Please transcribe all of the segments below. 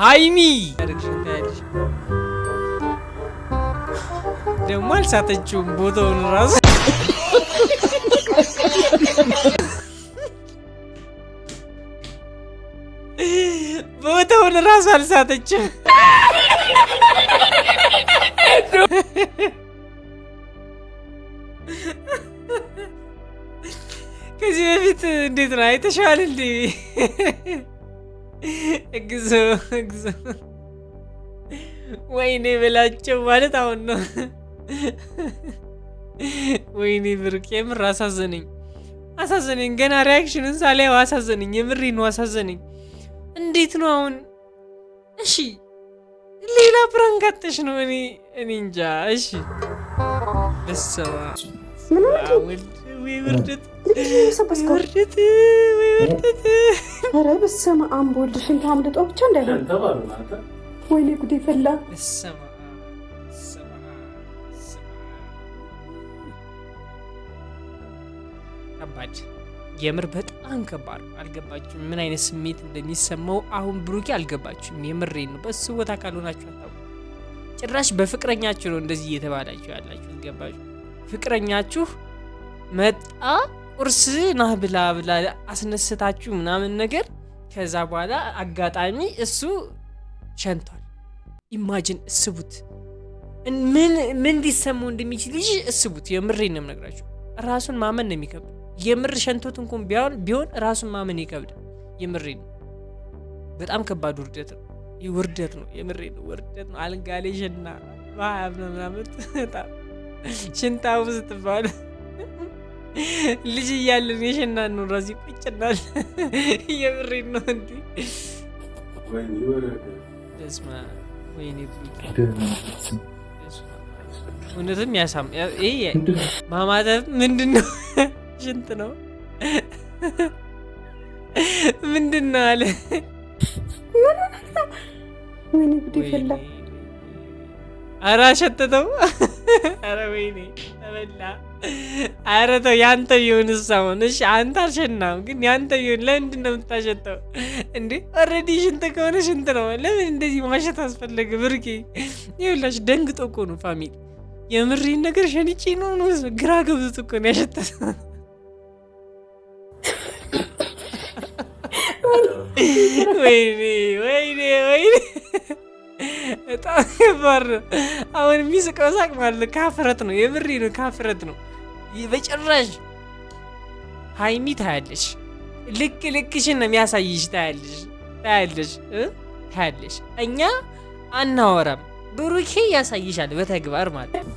ሃይሚ ደግሞ አልሳተችውም ቦታውን ራሱ ቦታውን ራሱ አልሳተችም። ከዚህ በፊት እንዴት ነው አይተሻል እንዴ? እግዞ ወይኔ በላቸው ማለት አሁን ነው። ወይኔ ብሩክ የምር አሳዘነኝ። ገና ሪያክሽኑን ሳላየው አሳዘነኝ። የምሬ ነው አሳዘነኝ። እንዴት ነው አሁን? እሺ ሌላ ፕራንክ አጥተሽ ነው? እኔ እንጃ። እሺ በሰዋ ውርደት ኧረ በስመ አብ ወልድ ሽንት አምልጦ ብቻ እንዳይሆን። ወይኔ ጉዴ ፈላ። ከባድ የምር በጣም ከባድ። አልገባችሁም ምን አይነት ስሜት እንደሚሰማው አሁን ብሩኬ አልገባችሁም። የምሬን ነው። በሱ ቦታ ካልሆናችሁ አታውቁ። ጭራሽ በፍቅረኛችሁ ነው እንደዚህ እየተባላችሁ ያላችሁ። ገባችሁ? ፍቅረኛችሁ መጣ ቁርስ ናህ ብላ አስነስታችሁ ምናምን ነገር። ከዛ በኋላ አጋጣሚ እሱ ሸንቷል። ኢማጂን እስቡት፣ ምን ሊሰማው እንደሚችል ልጅ እስቡት። የምሬን ነው የምነግራችሁ። ራሱን ማመን ነው የሚከብድ። የምር ሸንቶት እንኳን ቢሆን ራሱን ማመን ይከብዳል። የምሬን ነው። በጣም ከባድ ውርደት ነው። ውርደት ነው። የምሬን ነው። ውርደት ነው። አልጋ ላይ ሽና ምናምን ሽንታው ስትባል ልጅ እያለን የሸናን ነው ራዚ ቁጭናል። የምሬን ነው። እንዲ ወይኔ እውነትም ያሳም ማማተብ ምንድን ነው? ሽንት ነው ምንድን ነው አለ። ወይኔ ጉዴ ፈላ። ኧረ አሸተተው። ኧረ ወይኔ ተበላ። ኧረ ተው ያንተ ቢሆን እሳሁን እሺ፣ አንተ አልሸናም ግን ያንተ ቢሆን ለምንድን ነው የምታሸተው እንዴ? ኦልሬዲ ሽንት ከሆነ ሽንት ነው። ለምን እንደዚህ ማሸት አስፈለገ? ብርቄ ይኸውላችሁ ደንግጦ እኮ ነው ፋሚሊ። የምሬን ነገር ሸንቼ ነው ግራ ገብቶት እኮ ነው ያሸተተው። ወይኔ በጣም ከባድ ነው። አሁን የሚስቀው ሳቅ ማለት ካፍረት ነው። የምሬ ነው ካፍረት ነው። በጭራሽ ሃይሚ ታያለሽ፣ ልክሽን ነው የሚያሳይሽ። ታያለሽ። እኛ አናወራም፣ ብሩኬ ያሳይሻል በተግባር ማለት ነው።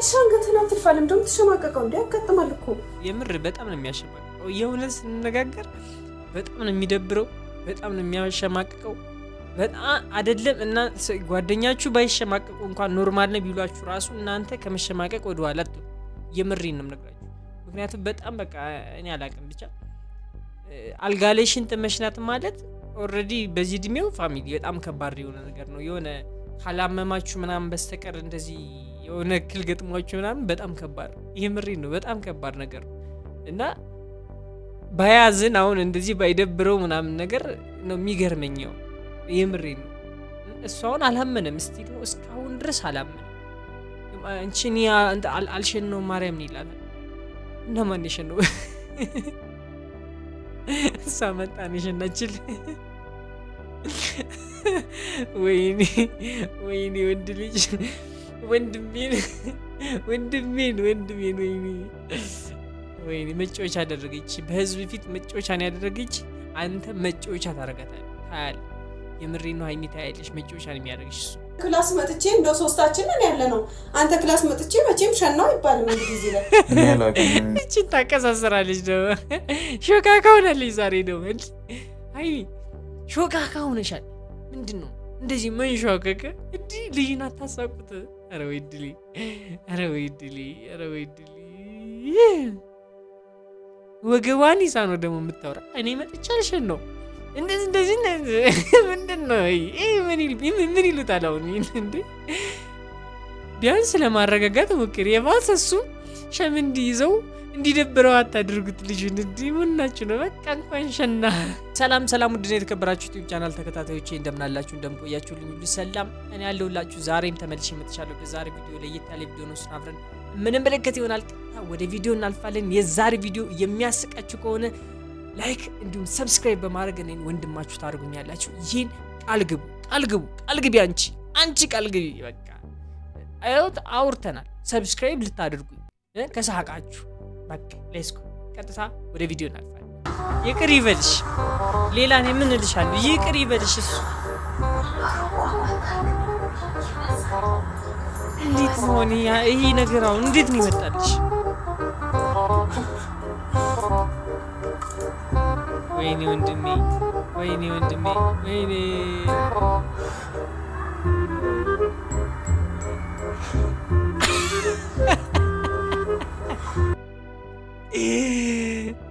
እሺ አንገትና ትልፋለም ደም ተሸማቀቀው እንዴ? ያጋጥማል እኮ የምር በጣም ነው የሚያሸማቅቀው። የእውነት ስንነጋገር በጣም ነው የሚደብረው፣ በጣም ነው የሚያሸማቅቀው። በጣም አይደለም እና ጓደኛችሁ ባይሸማቀቁ እንኳን ኖርማል ነው ቢሏችሁ ራሱ እናንተ ከመሸማቀቅ ወደ ኋላ አትሉ። የምሬን ነው የምነግራችሁ። ምክንያቱም በጣም በቃ እኔ አላቅም ብቻ አልጋ ላይ ሽንት መሽናት ማለት ኦልሬዲ በዚህ እድሜው ፋሚሊ በጣም ከባድ የሆነ ነገር ነው። የሆነ ካላመማችሁ ምናምን በስተቀር እንደዚህ የሆነ እክል ገጥሟችሁ ምናምን በጣም ከባድ ነው። የምሬን ነው በጣም ከባድ ነገር ነው እና ባያዝን አሁን እንደዚህ ባይደብረው ምናምን ነገር ነው የሚገርመኛው። የምሬን ነው። እሱ አሁን አላመነም። እስቲ ነው እስካሁን ድረስ አላመነም። አንቺ አልሸነው ማርያምን ይላል እና ማን የሸነው? እሷ መጣን የሸናችል። ወይኔ ወንድ ልጅ ወንድሜን ወይኔ መጫወቻ አደረገች። በህዝብ ፊት መጫወቻ ነው ያደረገች። አንተ መጫወቻ ታረጋታለህ። ታያለህ። የምሬን ነው ሃይሚ ታያለሽ። መጫወቻ ነው የሚያደርግሽ እሱ። ክላስ መጥቼ እንደው ሶስታችንን ያለ ነው። አንተ ክላስ መጥቼ መቼም ሸናው አይባልም እንግዲህ እዚህ ላይ እቺ ታቀሳሰራለች ደግሞ ሾካካ ሆናለች ዛሬ ደግሞ እንዴ ሃይሚ ሾካካ ሆነሻል። ምንድነው እንደዚህ መንሾካካ እንዴ? ልጅን አታሳቁት። ኧረ ወይ ድሊ ወገቧን ይዛ ነው ደግሞ የምታወራ። እኔ መጥቼ አልሸን ነው እንደዚህ ምንድን ነው ምን ይሉታል አሁን? እንዴ ቢያንስ ለማረጋጋት ሞክር። የባሰ እሱ ሸምንዲ ይዘው እንዲደብረው አታድርጉት ልጁን። እንዲህ ምናችሁ ነው? በቃ እንኳን ሸና። ሰላም ሰላም፣ ውድና የተከበራችሁ ዩቲዩብ ቻናል ተከታታዮቼ እንደምናላችሁ እንደምቆያችሁልኝ ሁሉ ሰላም እኔ ያለሁላችሁ። ዛሬም ተመልሼ መጥቻለሁ። በዛሬ ቪዲዮ ለየት ያለ ቪዲዮ ነው። እሱን አብረን የምንመለከት ይሆናል። ወደ ቪዲዮ እናልፋለን። የዛሬ ቪዲዮ የሚያስቃችሁ ከሆነ ላይክ እንዲሁም ሰብስክራይብ በማድረግ እኔን ወንድማችሁ ታደርጉኛላችሁ። ይህን ቃል ግቡ፣ ቃል ግቡ፣ ቃል ግቢ። አንቺ ቃል ግቢ። በቃ አይወት አውርተናል። ሰብስክራይብ ልታደርጉኝ ከሳቃችሁ በቃ ሌስኮ ቀጥታ ወደ ቪዲዮ እናልፋለን። ይቅር ይበልሽ፣ ሌላ እኔ ምን እልሻለሁ? ይቅር ይበልሽ። እሱ እንዴት ሆነ ይሄ ነገር? አሁን እንዴት ነው ይመጣልሽ? ወይኔ ወንድሜ፣ ወይኔ ወንድሜ፣ ወይኔ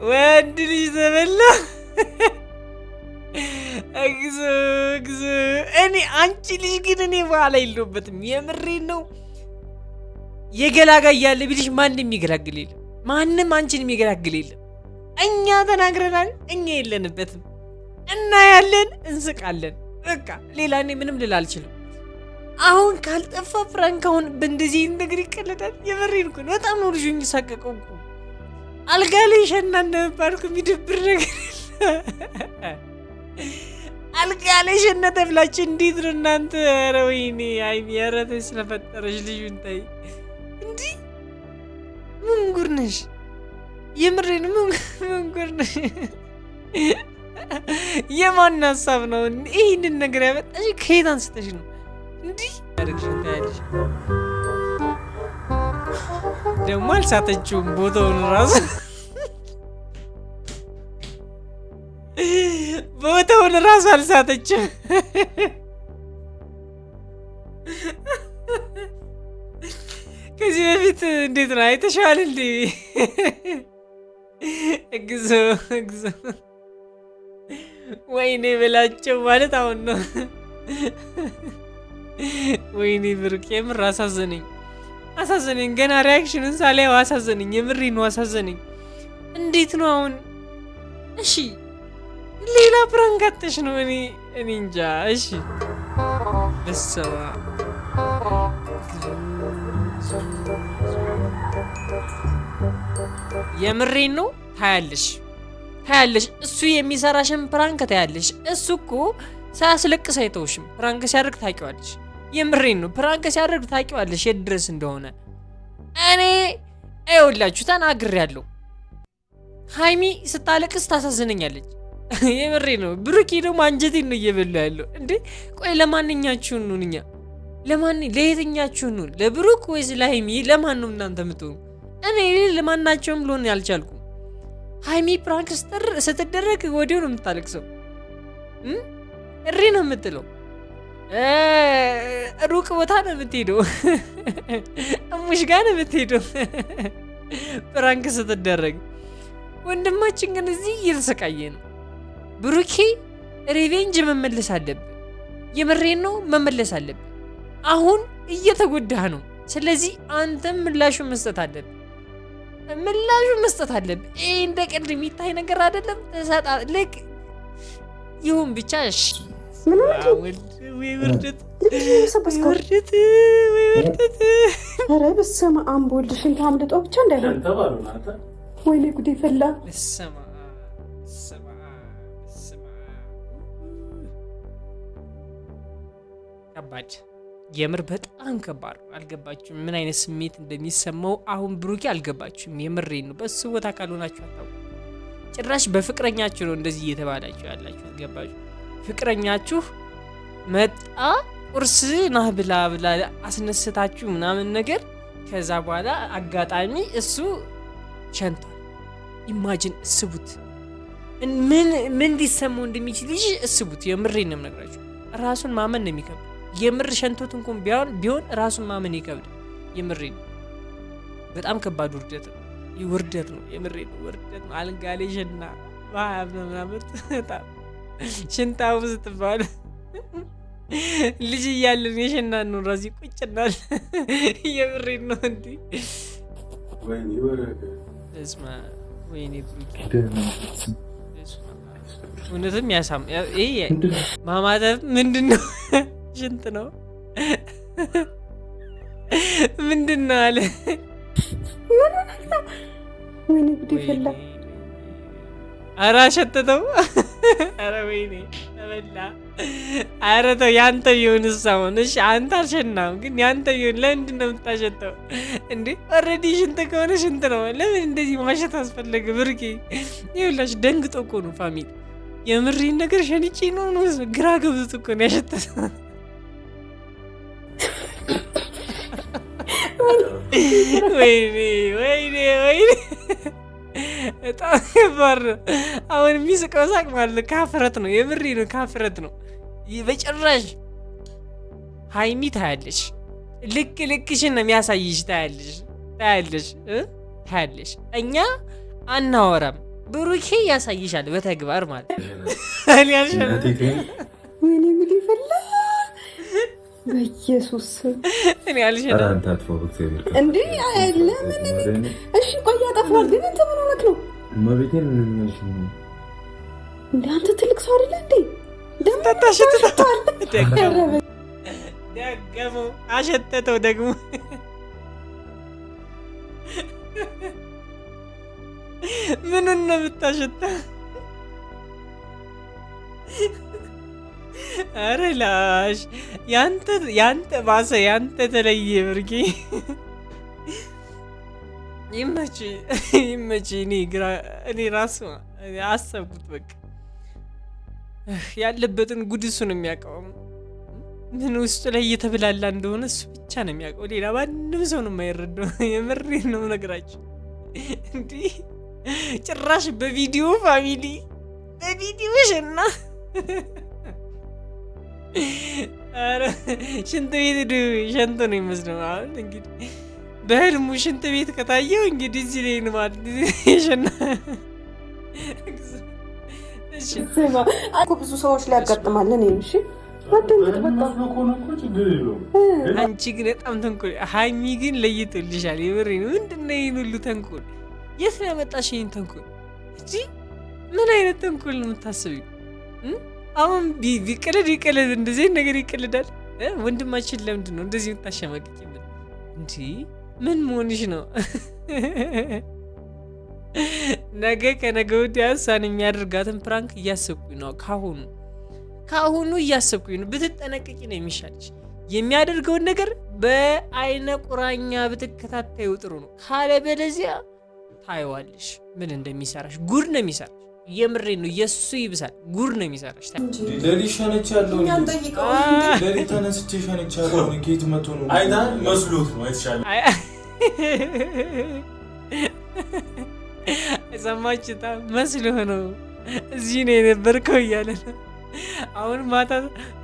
ወንድ ልጅ ተበላ። እግዞ እግዞ። እኔ አንቺ ልጅ ግን እኔ በኋላ የለሁበትም። የምሬን ነው። የገላጋ እያለ ቢልሽ ማንም የሚገላግል የለም። ማንም አንቺን የሚገላግል የለም። እኛ ተናግረናል። እኛ የለንበትም። እናያለን፣ እንስቃለን። በቃ ሌላ እኔ ምንም ልል አልችልም። አሁን ካልጠፋ ፍራንክ አሁን በእንደዚህ ነገር ይቀለዳል። የምሬን እኮ ነው። በጣም ነው ልጁ የሚሳቀቀው እኮ አልጋ ላይ ሸና እንደመባልኩ የሚደብር ነገር አልጋ ላይ ሸና ተብላችሁ እንዴት ነው እናንተ? ኧረ ወይኔ አይሚ፣ ኧረ ተይ ስለፈጠረሽ ልጁን ተይ። እንዲህ ምን ጉድ ነሽ? የምሬን ምን ጉድ ነሽ? የማን ሀሳብ ነው ይህንን ነገር ያመጣሽ? ከየት አንስተሽ ነው እንዲህ ያደርግሽን? ታያለሽ ደግሞ አልሳተችውም ቦታውን ራሱ ቦታውን ራሱ አልሳተችም። ከዚህ በፊት እንዴት ነው አይተሻል እንዴ? እግዞ እግዞ። ወይኔ በላቸው ማለት አሁን ነው። ወይኔ ብሩክ የምር አሳዘነኝ፣ አሳዘነኝ። ገና ሪያክሽኑን ሳላየው አሳዘነኝ። የምሬ ነው አሳዘነኝ። እንዴት ነው አሁን? እሺ ሌላ ፕራንክ አጥተሽ ነው? እኔ እንጃ። እሺ በሰዋ የምሬን ነው። ታያለሽ፣ ታያለሽ። እሱ የሚሰራሽን ፕራንክ ታያለሽ። እሱ እኮ ሳያስለቅስ አይተውሽም። ፕራንክ ሲያደርግ ታውቂዋለሽ። የምሬን ነው። ፕራንክ ሲያደርግ ታውቂዋለሽ የት ድረስ እንደሆነ። እኔ አይወላችሁ ተናግሬያለሁ። ሃይሚ ስታለቅስ ታሳዝነኛለች። የምሬ ነው። ብሩኬ ደግሞ አንጀቴን ነው እየበላ ያለው። እንዴ ቆይ ለማንኛችሁን ነው? እኛ ለየትኛችሁን ነው? ለብሩክ ወይስ ለሃይሚ? ለማን ነው እናንተ የምትሆኑ? እኔ ለማናቸውም ልሆን አልቻልኩም። ሃይሚ ፕራንክ ስትደረግ ወዲያው ነው የምታለቅሰው። እሪ ነው የምትለው። ሩቅ ቦታ ነው የምትሄደው። እሙሽ ጋር ነው የምትሄደው ፕራንክ ስትደረግ። ወንድማችን ግን እዚህ እየተሰቃየ ነው። ብሩኬ ሪቬንጅ መመለስ አለብን። የምሬን ነው መመለስ አለብን። አሁን እየተጎዳህ ነው። ስለዚህ አንተም ምላሹ መስጠት አለብን። ምላሹ መስጠት አለብን። ይሄ እንደ ቀልድ የሚታይ ነገር አይደለም። ተሰጣ ልክ ይሁን ብቻ። እሺ ውርደት። ኧረ በስመ አብ ወልድ ሽንት አምልጦ ብቻ እንዳይሆን። ወይኔ ጉዴ ፈላ። ከባድ፣ የምር በጣም ከባድ። አልገባችሁም ምን አይነት ስሜት እንደሚሰማው አሁን ብሩኬ አልገባችሁም። የምሬን ነው። በሱ ቦታ ካልሆናችሁ አታውቁ። ጭራሽ በፍቅረኛችሁ ነው እንደዚህ እየተባላችሁ ያላችሁ። አልገባችሁ? ፍቅረኛችሁ መጣ ቁርስ ናህ ብላ አስነስታችሁ ምናምን ነገር። ከዛ በኋላ አጋጣሚ እሱ ሸንቷል። ኢማጂን፣ እስቡት ምን እንዲሰማው እንደሚችል ልጅ እስቡት። የምሬን ነው የምነግራችሁ። ራሱን ማመን ነው የሚከብድ። የምር ሸንቶት እንኳን ቢሆን ራሱን ማመን ይከብድ። የምሬን ነው። በጣም ከባድ ውርደት ነው። ውርደት ነው። የምሬን ነው። ውርደት ነው። አልጋ ላይ ሸና ምናምን በጣም ሽንታው ስትባል ልጅ እያለን የሸናን ነው ራዚ ቁጭናል። የምሬን ነው። እንዲ እስማ ወይኔ ብሩክ እውነትም ያሳም ይሄ ማማተብ ምንድን ነው? ሽንት ነው ምንድን ነው አለ። ወይኔ ጉዴ ፈላ። ኧረ አሸተተው። ኧረ ወይኔ ተበላ። ኧረ ተው ያንተ ቢሆን እሳውን እሺ፣ አንተ አልሸናም ግን ያንተ ቢሆን ለምንድን ነው የምታሸተው እንዴ? ኦልሬዲ ሽንት ከሆነ ሽንት ነው። ለምን እንደዚህ ማሸት አስፈለገ? ብርቄ ይኸውላችሁ ደንግጦ እኮ ነው ፋሚሊ። የምሬን ነገር ሸንቼ ነው ግራ ገብቶት እኮ ነው ያሸተተው። ወይኔ ወይኔ ወይኔ በጣም ከባድ ነው። አሁን የሚስቀው ሳቅ ማለት ካፍረት ነው። የምሬ ነው ካፍረት ነው። በጭራሽ ሀይሚ ታያለሽ፣ ልክ ልክሽን ነው የሚያሳይሽ። ታያለሽ። እኛ አናወራም፣ ብሩኬ ያሳይሻል በተግባር ማለት ወይኔ ጉዴ ፈላ። በኢየሱስ እኔ አልሸናም እንዴ? ለምን? እሺ ቆይ ያጠፋል፣ ግን አንተ ምን ሆነህ ነው? መቤቴን እንኛሽ ነው እንዴ? አንተ ትልቅ ሰው አይደለ እንዴ? ደምታሽተታል። ደገመው አሸተተው ደግሞ ምኑን ነው የምታሸታ? ኧረ ላሽ ያንተ ባሰ፣ ያንተ ተለየ ብርጌ። ይመች። እኔ ራሱ አሰብኩት በቃ ያለበትን ጉድ እሱ ነው የሚያውቀው። ምን ውስጡ ላይ እየተብላላ እንደሆነ እሱ ብቻ ነው የሚያውቀው። ሌላ ማንም ሰው ነው የማይረዳው። የምሬን ነው ነገራችሁ። እንዲህ ጭራሽ በቪዲዮ ፋሚሊ በቪዲዮ ሸና። ኧረ ሽንት ቤት ሸንቶ ነው የሚመስለው። አሁን እንግዲህ በህልሙ ሽንት ቤት ከታየው እንግዲህ እዚህ ላይ ነው ማለት የሸና። ብዙ ሰዎች ላይ ያጋጥማል። እሺ አንቺ ግን በጣም ተንኮል። ሀይሚ ግን ለይቶልሻል። የምሬ ነው። ምንድን ነው ይህን ሁሉ ተንኮል? የት ነው ያመጣሽ ይህን ተንኮል? እንጂ ምን አይነት ተንኮል ነው የምታስቢው? አሁን ቢቀለድ እንደዚህ ነገር ይቀልዳል። ወንድማችን ለምንድን ነው እንደዚህ የምታሸማቅቂበት? እንዲ ምን መሆንሽ ነው? ነገ ከነገ ወዲያ እሷን የሚያደርጋትን ፕራንክ እያሰብኩኝ ነው። ካሁኑ እያሰብኩኝ ነው። ብትጠነቀቂ ነው የሚሻልሽ። የሚያደርገውን ነገር በአይነ ቁራኛ ብትከታተዩ ጥሩ ነው። ካለበለዚያ ታይዋለሽ ምን እንደሚሰራሽ። ጉድ ነው የሚሰራሽ። የምሬ ነው። የሱ ይብሳል። ጉድ ነው የሚሰራሽ። ለሊት ሸነቻለሁ። ለሊት ተነስቼ ሸነቻለሁ። ኬት መቶ ነው አይታል መስሎት ነው አይተሻለ። ሰማችሁታ? መስሎህ ነው እዚህ ነው የነበርከው እያለ ነው። አሁን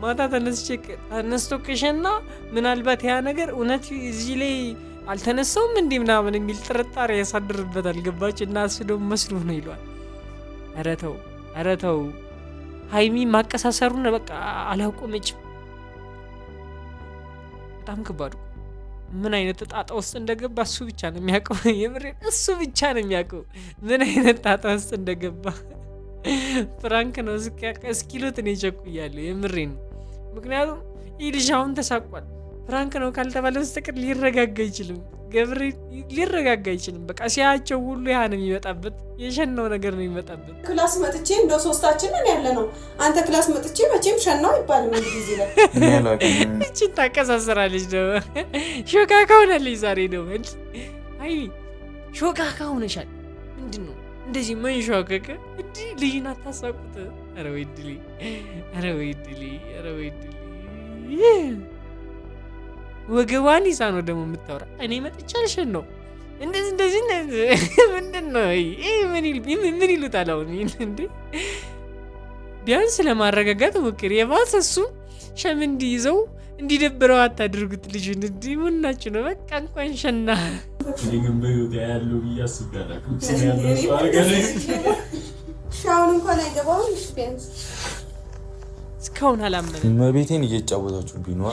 ማታ ተነስቶ ከሸና ምናልባት ያ ነገር እውነት እዚህ ላይ አልተነሳውም እንዲህ ምናምን የሚል ጥርጣሬ ያሳድርበታል። ገባች? እና እሱ ደግሞ መስሎህ ነው ይለዋል። ኧረ ተው ሀይሚ ማቀሳሰሩን በቃ አላቆመችም። በጣም ከባዱ ምን አይነት ጣጣ ውስጥ እንደገባ እሱ ብቻ ነው የሚያውቀው። የምሬን እሱ ብቻ ነው የሚያውቀው ምን አይነት ጣጣ ውስጥ እንደገባ። ፍራንክ ነው እስኪሉት እኔ ቸኩያለሁ። የምሬን ነው። ምክንያቱም ይህ ልጅ አሁን ተሳቋል። ፍራንክ ነው ካልተባለ በስተቀር ሊረጋጋ አይችልም። ገብሬ ሊረጋጋ አይችልም። በቃ ሲያቸው ሁሉ ያ ነው የሚመጣበት። የሸናው ነገር ነው የሚመጣበት። ክላስ መጥቼ እንደው ሶስታችንን ያለ ነው። አንተ ክላስ መጥቼ መቼም ሸናው ይባል ነው ጊዜ ላይ እቺን ታቀሳሰራለች ደግሞ ሾካካ ሆናለች ዛሬ ነው። አይ ሾካካ ሆነሻል። ምንድነው እንደዚህ መንሾካካ? እንዲ ልጅን አታሳቁት። ኧረ ወይ ድሊ ወገቧን ይዛ ነው ደግሞ የምታወራ። እኔ መጥቻ አልሸን ነው እንደዚህ ምንድን ነው ምን ይሉታል አሁን? እንዴ ቢያንስ ለማረጋጋት ሞክር። የባሰ እሱ ሸም እንዲይዘው እንዲደብረው አታድርጉት ልጁን። እንዲህ ምናችሁ ነው? በቃ እንኳን ሸና ግን በህይወት ያለው እያስጋለሁ ሻውን እንኳን አይገባውም። ቢያንስ እስካሁን አላመነም። መቤቴን እየጫወታችሁብኝ ነዋ።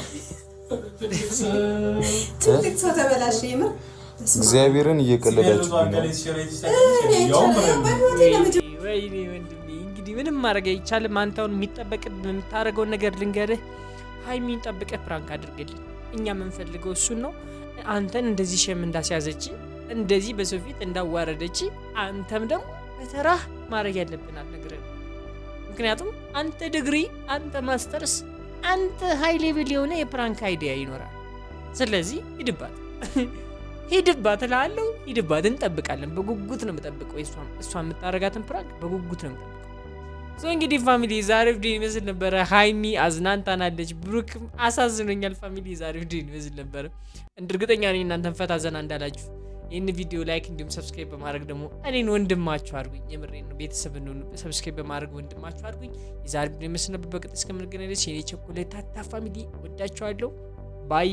ትልቅ ሰው ተበላሽ። የምር እግዚአብሔርን እየቀለዳችሁ ወይኔ ወንድሜ እንግዲህ ምንም ማድረግ አይቻልም። አንተውን የምታደርገውን ነገር ልንገርህ። ሀይሚን ጠብቀህ ፕራንክ አድርግልን። እኛ የምንፈልገው እሱን ነው። አንተን እንደዚህ ሸም እንዳስያዘች እንደዚህ በሰው ፊት እንዳዋረደች አንተም ደግሞ በተራህ ማድረግ ያለብናል ነገር ነው። ምክንያቱም አንተ ዲግሪ፣ አንተ ማስተርስ፣ አንተ ሃይ ሌቭል የሆነ የፕራንክ አይዲያ ይኖራል። ስለዚህ ሂድባት እላለሁ። ሂድባት፣ እንጠብቃለን። በጉጉት ነው የምጠብቀው። እሷ የምታረጋትን ፕራንክ በጉጉት ነው የምጠብቀው። እንግዲህ ፋሚሊ ዛሬ ቪዲዮ ይመስል ነበረ። ሀይሚ አዝናንታናለች፣ ብሩክም አሳዝኖኛል። ፋሚሊ ዛሬ ቪዲዮ ይመስል ነበረ። እርግጠኛ ነኝ እናንተን ፈታ ዘና እንዳላችሁ። ይህን ቪዲዮ ላይክ እንዲሁም ሰብስክራይብ በማድረግ ደግሞ እኔን ወንድማችሁ አድርጉኝ። የምሬን ነው። ቤተሰብ ነው። ሰብስክራይብ በማድረግ ወንድማችሁ አድርጉኝ። የዛሬ ቪዲዮ ይመስል ነበር። በቀጣይ እስከምንገናኝ ድረስ የኔ ቸኮሌት ታታ ፋሚሊ ወዳችኋለሁ። ባይ